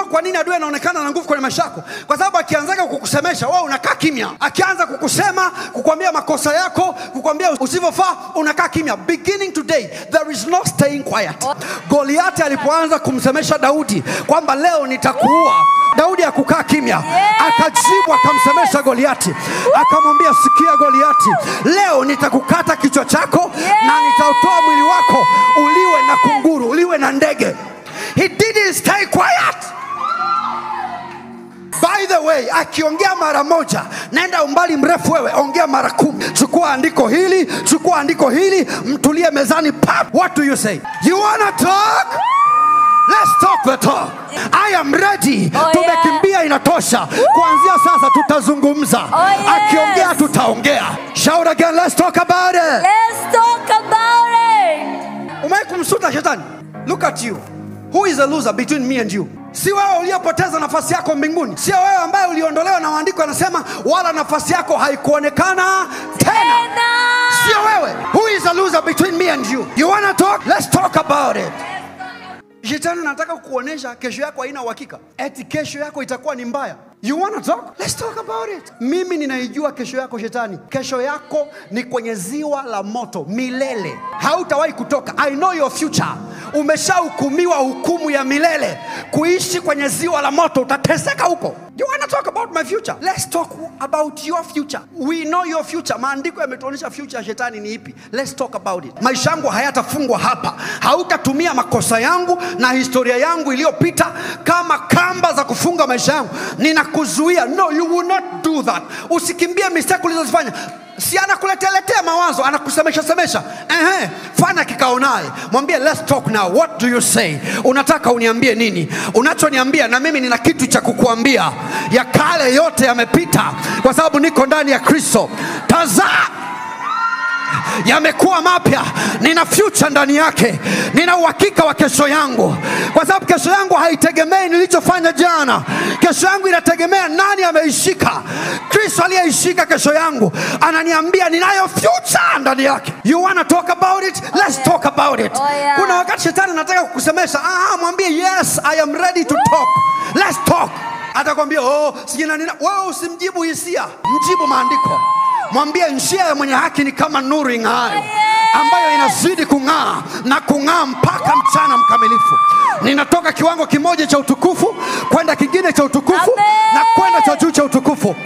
kwa nini adui anaonekana na nguvu kwenye maisha yako? Kwa sababu akianza kukusemesha wewe unakaa kimya. Akianza kukusema, kukwambia makosa yako, kukwambia usivyofaa, unakaa kimya. Beginning today there is no staying quiet. Goliathi alipoanza kumsemesha Daudi kwamba leo nitakuua, Daudi hakukaa kimya. Akajibu akamsemesha Goliathi. Akamwambia, sikia Goliathi, leo nitakukata kichwa chako na nitautoa mwili wako uliwe na kunguru, uliwe na ndege. He didn't stay quiet. By the way, akiongea mara moja, nenda umbali mrefu wewe, ongea mara 10. Chukua andiko hili, chukua andiko hili, mtulie mezani, pap. What do you say? You wanna talk? Let's talk the talk. I am ready. Tumekimbia inatosha. Kuanzia sasa tutazungumza. Akiongea tutaongea. Shout again, let's talk about it. Let's talk about it. Umekumsuta shetani? Look at you. Who is a loser between me and you? Si wewe uliyopoteza nafasi yako mbinguni. Sio wewe ambaye uliondolewa na maandiko yanasema wala nafasi yako haikuonekana tena. Sio wewe. Who is a loser between me and you? You wanna talk? Let's talk about it. Shetani anataka kukuonesha kesho yako haina uhakika. Eti kesho yako itakuwa ni mbaya. You wanna talk? Let's talk about it. Mimi ninaijua kesho yako shetani. Kesho yako ni kwenye ziwa la moto milele. Hautawahi kutoka. I know your future. Umeshahukumiwa hukumu ya milele. Kuishi kwenye ziwa la moto, utateseka huko. You wanna talk about my future? Let's talk about your future. We know your future. Maandiko yametuonyesha future ya shetani ni ipi. Let's talk about it. Maisha yangu hayatafungwa hapa. Hautatumia makosa yangu na historia yangu iliyopita kama kamba za kufunga maisha yangu. Ninakuzuia. No, you will not do that. Usikimbie mistake ulizozifanya. Si anakuletea mawazo, anakusemesha. Fanya kikao naye. Mwambie let's talk now. What do you say? Unataka uniambie nini? Unachoniambia na mimi nina kitu cha kukuambia. Ya kale yote yamepita kwa sababu niko ndani ya Kristo. Yamekuwa mapya. Nina future ndani yake. Nina uhakika wa kesho yangu. Kwa sababu kesho yangu haitegemei nilichofanya jana. Kesho yangu inategemea nani ameishika. Kristo aliyeishika kesho yangu ananiambia ninayo future ndani yake. You wanna talk about it? Let's talk about it. Kuna wakati shetani anataka kukusemesha, mwambie yes, I am ready to talk. Let's talk. Atakwambia sijina nina. Wewe usimjibu hisia, mjibu maandiko. Mwambie njia ya mwenye haki ni kama nuru ing'aayo, ambayo inazidi kung'aa na kung'aa mpaka mchana mkamilifu. Ninatoka kiwango kimoja cha utukufu kwenda kingine cha utukufu na kwenda cha juu cha utukufu.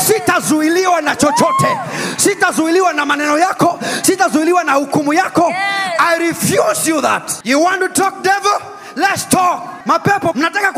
Sitazuiliwa na chochote. Sitazuiliwa na maneno yako. Sitazuiliwa na hukumu yako. I refuse you that. You want to talk devil? Let's talk. Mapepo mnataka